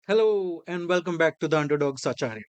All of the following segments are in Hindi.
Hello and welcome back to the underdogs Acharya.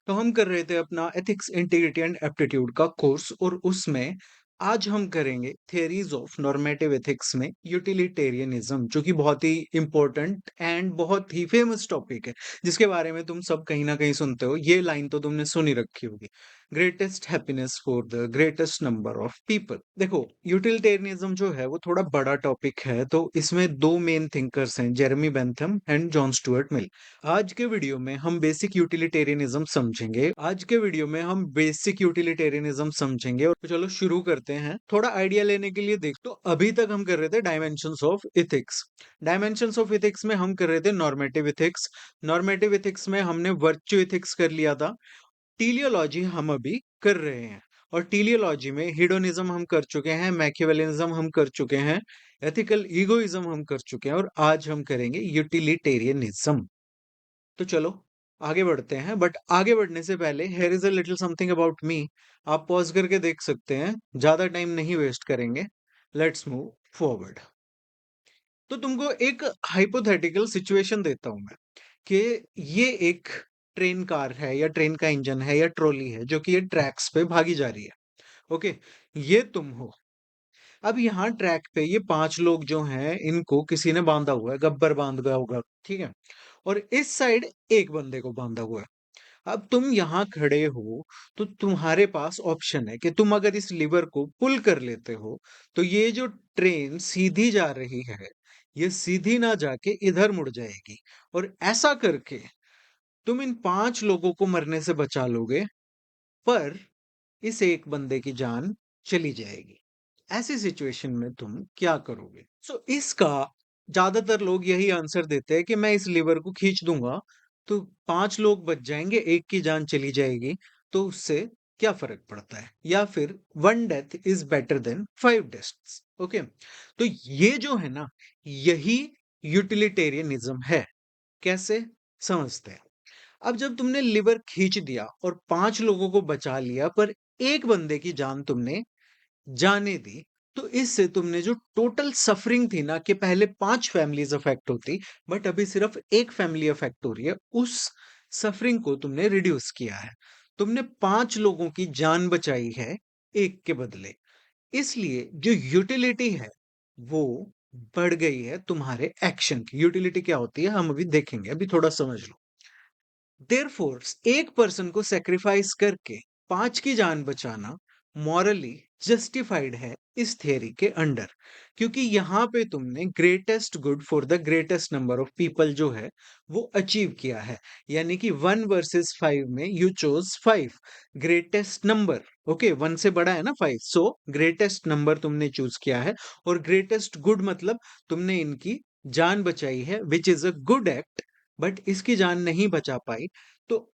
तो हम कर रहे थे अपना एथिक्स इंटीग्रिटी एंड एप्टीट्यूड का कोर्स और उसमें आज हम करेंगे थियरीज ऑफ नॉर्मेटिव एथिक्स में यूटिलिटेरियनिज्म, जो कि बहुत ही इंपॉर्टेंट एंड बहुत ही फेमस टॉपिक है, जिसके बारे में तुम सब कहीं ना कहीं सुनते हो। ये लाइन तो तुमने सुनी रखी होगी, greatest happiness for the greatest number of people. देखो, यूटिलिटेरियनिज्म जो है वो थोड़ा बड़ा टॉपिक है, तो इसमें दो मेन थिंकर्स हैं, Jeremy Bentham and John Stuart Mill. आज के वीडियो में हम बेसिक यूटिलिटेरियनिज्म समझेंगे। और तो चलो शुरू करते हैं। थोड़ा आइडिया लेने के लिए देख, तो अभी तक हम कर रहे थे dimensions of ethics. Dimensions of ethics में हम कर रहे थे नॉर्मेटिव इथिक्स। नॉर्मेटिव इथिक्स में हमने वर्च्यू इथिक्स कर लिया था। टीलियोलॉजी हम अभी कर रहे हैं, और टीलियोलॉजी में हिडोनिज्म हम कर चुके हैं, मैकियावेलिज्म हम कर चुके हैं, एथिकल ईगोइज्म हम कर चुके हैं, और आज हम करेंगे यूटिलिटेरियनिज्म। तो चलो आगे बढ़ते हैं, बट आगे बढ़ने से पहले here is a little something about me. आप पॉज करके देख सकते हैं, ज्यादा टाइम नहीं वेस्ट करेंगे। Let's move forward. तो तुमको एक हाइपोथेटिकल सिचुएशन देता हूं मैं, कि ये एक ट्रेन कार है या ट्रेन का इंजन है या ट्रॉली है जो कि ये ट्रैक्स पे भागी जा रही है। ओके, ये तुम हो। अब यहाँ ट्रैक पे ये 5 लोग जो हैं, इनको किसी ने बांधा हुआ है, गब्बर बांध गया होगा, ठीक है। और इस साइड एक बंदे को बांधा हुआ है। अब तुम यहाँ खड़े हो, तो तुम्हारे पास ऑप्शन है कि तुम अगर इस लीवर को पुल कर लेते हो, तो ये जो ट्रेन सीधी जा रही है, ये सीधी ना जाके इधर मुड़ जाएगी, और ऐसा करके तुम इन 5 लोगों को मरने से बचा लोगे, पर इस एक बंदे की जान चली जाएगी। ऐसी सिचुएशन में तुम क्या करोगे? इसका ज्यादातर लोग यही आंसर देते हैं कि मैं इस लीवर को खींच दूंगा, तो 5 लोग बच जाएंगे, एक की जान चली जाएगी, तो उससे क्या फर्क पड़ता है, या फिर 1 death is better than 5 deaths. Okay, तो ये जो है ना, यही यूटिलिटेरियनिज्म है। कैसे समझते हैं? अब जब तुमने लिवर खींच दिया और 5 लोगों को बचा लिया, पर एक बंदे की जान तुमने जाने दी, तो इससे तुमने जो टोटल सफरिंग थी ना, कि पहले 5 फैमिलीज अफेक्ट होती, बट अभी सिर्फ एक फैमिली अफेक्ट हो रही है, उस सफरिंग को तुमने रिड्यूस किया है। तुमने 5 लोगों की जान बचाई है एक के बदले। इसलिए जो यूटिलिटी है वो बढ़ गई है तुम्हारे एक्शन की। यूटिलिटी क्या होती है हम अभी देखेंगे, अभी थोड़ा समझ लो। देयरफॉर एक पर्सन को सेक्रीफाइस करके 5 की जान बचाना मॉरली जस्टिफाइड है इस थियरी के अंडर, क्योंकि यहां पे तुमने greatest good for the greatest number of people जो है वो अचीव किया है। यानी कि 1 वर्सेस 5 में you chose 5, greatest number. Okay, 1 से बड़ा है ना 5, सो ग्रेटेस्ट नंबर तुमने चूज किया है। और ग्रेटेस्ट गुड मतलब तुमने इनकी जान बचाई है, which is a good act, but इसकी जान नहीं बचा पाई। तो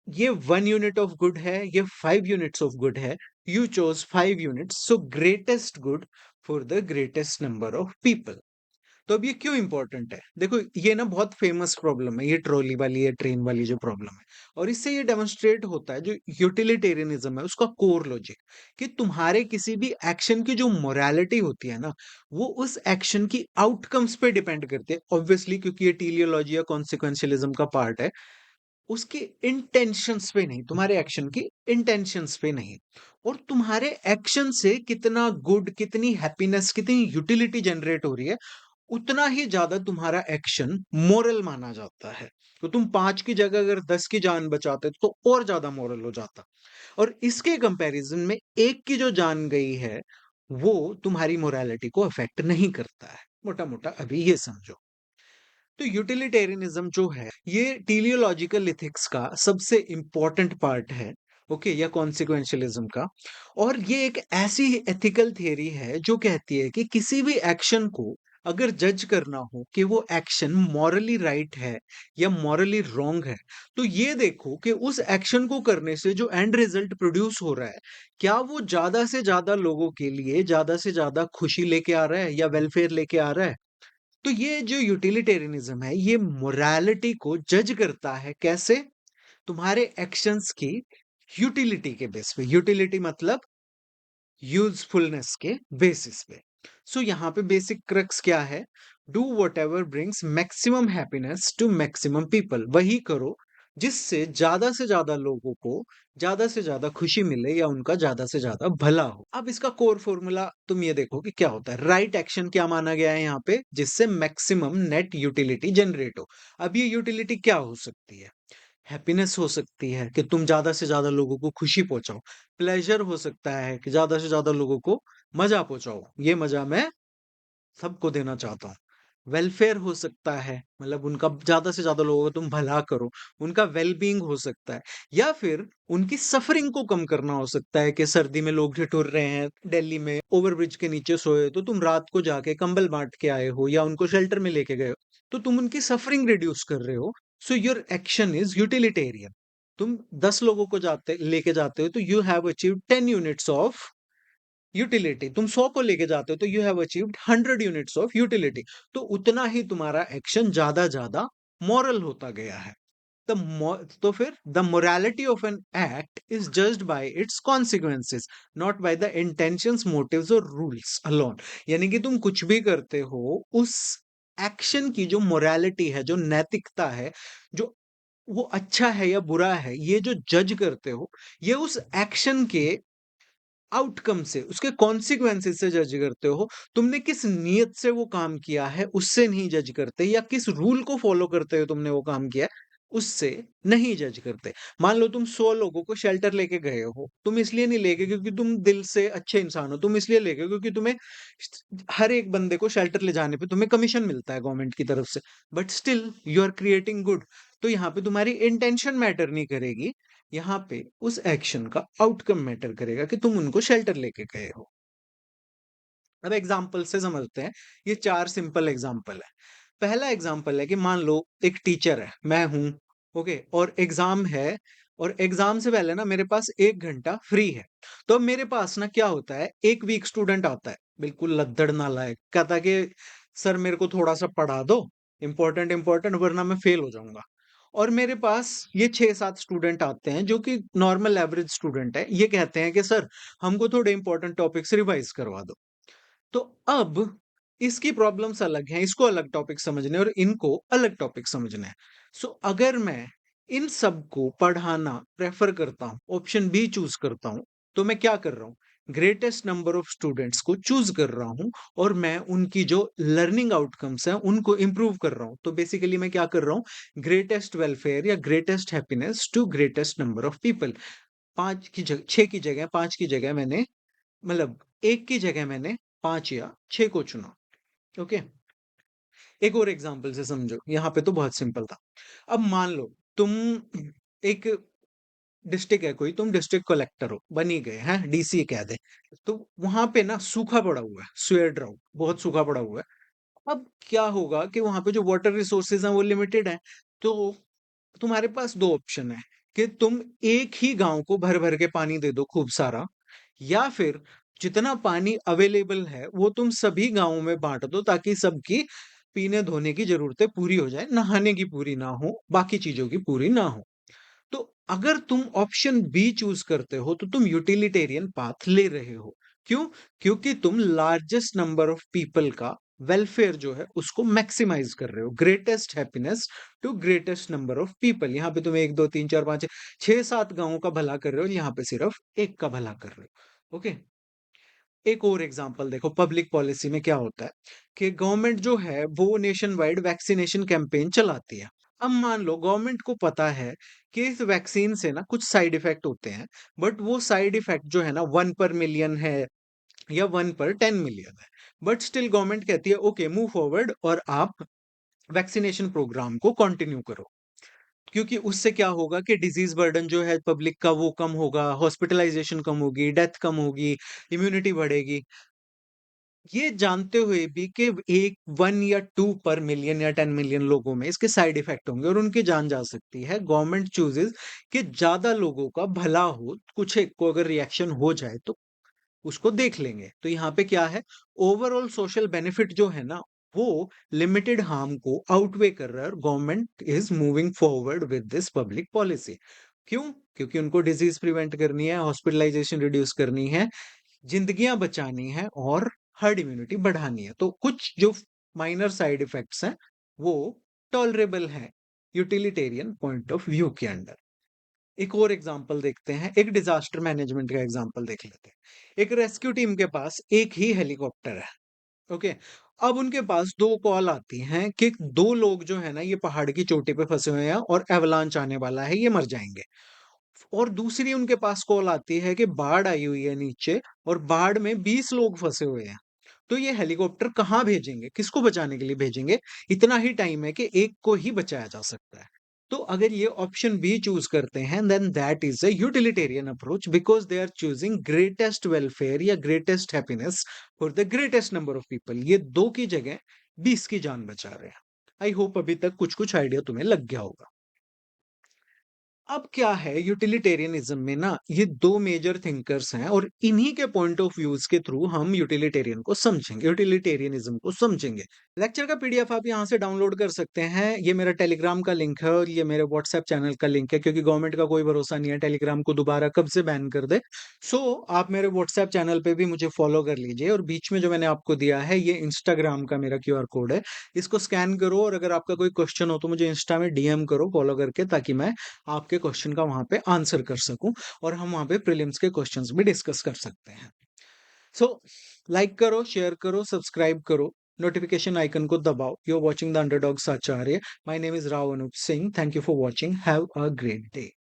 ये 1 यूनिट ऑफ गुड है, ये 5 यूनिट्स ऑफ गुड है। You chose 5 units, so greatest good for the greatest number of people. तो अब ये क्यों इंपॉर्टेंट है? देखो, ये ना बहुत फेमस प्रॉब्लम है, ये ट्रॉली वाली, ये ट्रेन वाली जो प्रॉब्लम है। और इससे ये डेमोन्स्ट्रेट होता है जो यूटिलिटेरियनिज्म है उसका कोर लॉजिक, कि तुम्हारे किसी भी एक्शन की जो मोरालिटी होती है ना, वो उस एक्शन की आउटकम्स पे डिपेंड करती है, ऑब्वियसली, क्योंकि ये टीलियोलॉजी या कॉन्सिक्वेंशियलिज्म का पार्ट है। उसकी इंटेंशंस पे नहीं, तुम्हारे एक्शन की इंटेंशंस पे नहीं। और तुम्हारे एक्शन से कितना गुड, कितनी हैप्पीनेस, कितनी यूटिलिटी जनरेट हो रही है, उतना ही ज्यादा तुम्हारा एक्शन मोरल माना जाता है। तो तुम 5 की जगह अगर 10 की जान बचाते तो और ज्यादा मोरल हो जाता। और इसके कंपैरिजन में एक की जो जान गई है, वो तुम्हारी मोरालिटी को अफेक्ट नहीं करता है। मोटा मोटा अभी ये समझो। तो यूटिलिटेरियनिज्म जो है, ये टीलियोलॉजिकल एथिक्स का सबसे इंपॉर्टेंट पार्ट है। ओके, या कॉन्सिक्वेंशियलिज्म का। और ये एक ऐसी एथिकल थियरी है जो कहती है कि किसी भी एक्शन को अगर जज करना हो कि वो एक्शन मॉरली राइट है या मॉरली रॉन्ग है, तो ये देखो कि उस एक्शन को करने से जो एंड रिजल्ट प्रोड्यूस हो रहा है, क्या वो ज्यादा से ज्यादा लोगों के लिए ज्यादा से ज्यादा खुशी लेके आ रहा है या वेलफेयर लेके आ रहा है। तो ये जो यूटिलिटेरियनिज्म है, ये मोरालिटी को जज करता है। कैसे? तुम्हारे एक्शंस की यूटिलिटी के बेस पे। यूटिलिटी मतलब यूजफुलनेस के बेसिस पे। सो यहाँ पे बेसिक क्रक्स क्या है? Do whatever brings maximum happiness to maximum people. वही करो जिससे ज्यादा लोगों को ज्यादा से ज्यादा खुशी मिले या उनका ज्यादा से ज्यादा भला हो। अब इसका कोर फॉर्मूला तुम ये देखो कि क्या होता है। राइट एक्शन क्या माना गया है यहाँ पे, जिससे मैक्सिमम नेट यूटिलिटी जनरेट हो। अब ये यूटिलिटी क्या हो सकती है? हैप्पीनेस हो सकती है कि तुम ज्यादा से ज्यादा लोगों को खुशी पहुंचाओ। प्लेजर हो सकता है कि ज्यादा से ज्यादा लोगों को मजा पहुंचाओ, ये मजा मैं सबको देना चाहता हूँ। वेलफेयर हो सकता है, मतलब उनका ज्यादा से ज्यादा लोगों का तुम भला करो, उनका वेलबींग हो सकता है। या फिर उनकी सफरिंग को कम करना हो सकता है कि सर्दी में लोग ठिठुर रहे हैं दिल्ली में, ओवरब्रिज के नीचे सोए, तो तुम रात को जाके कंबल बांट के आए हो या उनको शेल्टर में लेके गए हो, तो तुम उनकी सफरिंग रिड्यूस कर रहे हो। So your action is utilitarian. तुम 10 लोगों को जाते लेके जाते हो तो you have achieved 10 units of utility. तुम 100 को लेके जाते हो तो you have achieved 100 units of utility. तो उतना ही तुम्हारा एक्शन ज्यादा ज्यादा मॉरल होता गया है। तो फिर the morality of an act is judged by its consequences, not by the intentions, motives और रूल्स अलोन। यानी कि तुम कुछ भी करते हो, उस एक्शन की जो मोरालिटी है, जो नैतिकता है, जो वो अच्छा है या बुरा है, ये जो जज करते हो, ये उस एक्शन के आउटकम से, उसके कॉन्सिक्वेंसेस से जज करते हो। तुमने किस नीयत से वो काम किया है उससे नहीं जज करते, या किस रूल को फॉलो करते हुए तुमने वो काम किया है उससे नहीं जज करते। मान लो तुम 100 लोगों को शेल्टर लेके गए हो, तुम इसलिए नहीं लेके क्योंकि तुम दिल से अच्छे इंसान हो, तुम इसलिए लेके क्योंकि तुम्हें हर एक बंदे को शेल्टर ले जाने पे तुम्हें कमीशन मिलता है गवर्नमेंट की तरफ से। But still you are creating good. तो यहाँ पे तुम्हारी इंटेंशन मैटर नहीं करेगी, यहाँ पे उस एक्शन का आउटकम मैटर करेगा कि तुम उनको शेल्टर लेके गए हो। अब एग्जाम्पल से समझते हैं। ये 4 सिंपल एग्जाम्पल है। पहला एग्जाम्पल है कि मान लो एक टीचर है, मैं हूं, ओके, और एग्जाम है, और एग्जाम से पहले ना मेरे पास 1 घंटा फ्री है। तो अब मेरे पास ना क्या होता है, एक वीक स्टूडेंट आता है, बिल्कुल लद्दड़ नालायक, कहता है कि सर मेरे को थोड़ा सा पढ़ा दो, इंपॉर्टेंट इंपॉर्टेंट, वरना मैं फेल हो जाऊंगा। और मेरे पास ये 6-7 स्टूडेंट आते हैं जो कि नॉर्मल एवरेज स्टूडेंट है, ये कहते हैं कि सर हमको थोड़े इंपॉर्टेंट टॉपिक्स रिवाइज करवा दो। तो अब इसकी प्रॉब्लम्स अलग हैं, इसको अलग टॉपिक समझने और इनको अलग टॉपिक समझना है। सो अगर मैं इन सबको पढ़ाना प्रेफर करता हूं, ऑप्शन बी चूज करता हूं, तो मैं क्या कर रहा हूं, ग्रेटेस्ट नंबर ऑफ स्टूडेंट्स को चूज कर रहा हूं, और मैं उनकी जो लर्निंग आउटकम्स हैं उनको इंप्रूव कर रहा हूं। तो बेसिकली मैं क्या कर रहा हूं, ग्रेटेस्ट वेलफेयर या greatest happiness to greatest number of people. 6 की जगह 5 की जगह मैंने, मतलब 1 की जगह मैंने 5 या 6 को चुना। ओके, एक और एग्जांपल से समझो, यहाँ पे तो बहुत सिंपल था। अब मान लो तुम एक डिस्ट्रिक्ट है कोई, तुम डिस्ट्रिक्ट कलेक्टर हो, बनी गए हैं, डीसी कह दे। तो वहां पे ना सूखा पड़ा हुआ है, स्वेयर ड्राउट, बहुत सूखा पड़ा हुआ है। अब क्या होगा कि वहां पे जो वाटर रिसोर्सेज हैं वो लिमिटेड है। तो तुम्हारे पास दो ऑप्शन है कि तुम एक ही गांव को भर भर के पानी दे दो खूब सारा, या फिर जितना पानी अवेलेबल है वो तुम सभी गांवों में बांट दो ताकि सबकी पीने धोने की जरूरतें पूरी हो जाए, नहाने की पूरी ना हो, बाकी चीजों की पूरी ना हो। तो अगर तुम ऑप्शन बी चूज करते हो तो तुम यूटिलिटेरियन पाथ ले रहे हो। क्यों? क्योंकि तुम लार्जेस्ट नंबर ऑफ पीपल का वेलफेयर जो है उसको मैक्सिमाइज कर रहे हो, greatest happiness to greatest number of people. यहाँ पे तुम 1 2 3 4 5 6 7 गांवों का भला कर रहे हो, यहाँ पे सिर्फ एक का भला कर रहे हो। ओके, एक और एग्जांपल देखो, पब्लिक पॉलिसी में क्या होता है कि गवर्नमेंट जो है वो नेशन वाइड वैक्सीनेशन कैंपेन चलाती है। अब मान लो गवर्नमेंट को पता है कि इस वैक्सीन से ना कुछ साइड इफेक्ट होते हैं, बट वो साइड इफेक्ट जो है ना 1 पर मिलियन है या 1 पर 10 मिलियन है। बट स्टिल गवर्नमेंट कहती है ओके मूव फॉरवर्ड, और आप वैक्सीनेशन प्रोग्राम को कंटिन्यू करो। क्योंकि उससे क्या होगा कि डिजीज बर्डन जो है पब्लिक का वो कम होगा, हॉस्पिटलाइजेशन कम होगी, डेथ कम होगी, इम्यूनिटी बढ़ेगी। ये जानते हुए भी कि एक 1 या 2 पर मिलियन या 10 मिलियन लोगों में इसके साइड इफेक्ट होंगे और उनकी जान जा सकती है, गवर्नमेंट चूजेस कि ज्यादा लोगों का भला हो, कुछ एक को अगर रिएक्शन हो जाए तो उसको देख लेंगे। तो यहाँ पे क्या है, ओवरऑल सोशल बेनिफिट जो है ना वो लिमिटेड हार्म को आउटवे कर रहा है, और government is moving forward with this public policy. क्यों? क्योंकि उनको डिजीज प्रिवेंट करनी है, हॉस्पिटलाइजेशन रिड्यूस करनी है, जिंदगियां बचानी है और हर्ड इम्यूनिटी बढ़ानी है। तो कुछ जो माइनर साइड इफेक्ट्स हैं, वो टॉलरेबल हैं यूटिलिटेरियन पॉइंट ऑफ व्यू के अंडर। एक और एग्जांपल देखते हैं, एक डिजास्टर मैनेजमेंट का एग्जांपल देख लेते हैं। एक रेस्क्यू टीम के पास एक ही हेलीकॉप्टर है, ओके। अब उनके पास 2 कॉल आती हैं कि 2 लोग जो है ना, ये पहाड़ की चोटी पे फँसे हुए हैं और एवलांच आने वाला है, ये मर जाएँगे। और दूसरी उनके पास कॉल आती है कि बाढ़ आई हुई है नीचे और बाढ़ में 20 लोग फँसे हुए हैं। तो ये हेलीकॉप्टर कहाँ भेजेंगे? किसको बचाने के लिए भेजेंगे? इतना ही टाइम है कि एक को ही बचाया जा सकता है। तो अगर ये ऑप्शन बी चूज़ करते हैं, then that is a utilitarian approach because they are choosing greatest welfare या greatest happiness for the greatest number of people. ये 2 की जगह 20 की जान बचा रहे हैं। आई होप अभी तक कुछ-कुछ आइडिया तुम्हें लग गया होगा। अब क्या है यूटिलिटेरियनिज्म में ना, ये 2 मेजर थिंकर्स हैं और इन्हीं के पॉइंट ऑफ व्यूज के थ्रू हम यूटिलिटेरियन को समझेंगे, यूटिलिटेरियनिज्म को समझेंगे। लेक्चर का पीडीएफ आप यहाँ से डाउनलोड कर सकते हैं। ये मेरा टेलीग्राम का लिंक है और ये मेरे व्हाट्सएप चैनल का लिंक है, क्योंकि गवर्नमेंट का कोई भरोसा नहीं है टेलीग्राम को दोबारा कब से बैन कर दे। सो आप मेरे व्हाट्सएप चैनल पे भी मुझे फॉलो कर लीजिए और बीच में जो मैंने आपको दिया है, ये इंस्टाग्राम का मेरा क्यूआर कोड है। इसको स्कैन करो और अगर आपका कोई क्वेश्चन हो तो मुझे इंस्टा में डीएम करो फॉलो करके, ताकि मैं आपके क्वेश्चन का वहां पे आंसर कर सकूं और हम वहां पे प्रीलिम्स के क्वेश्चंस भी डिस्कस कर सकते हैं। सो लाइक करो, शेयर करो, सब्सक्राइब करो, नोटिफिकेशन आइकन को दबाओ। You are watching the underdogs Acharya. My name is Rao Anoop Singh. Thank you for watching. Have a great day.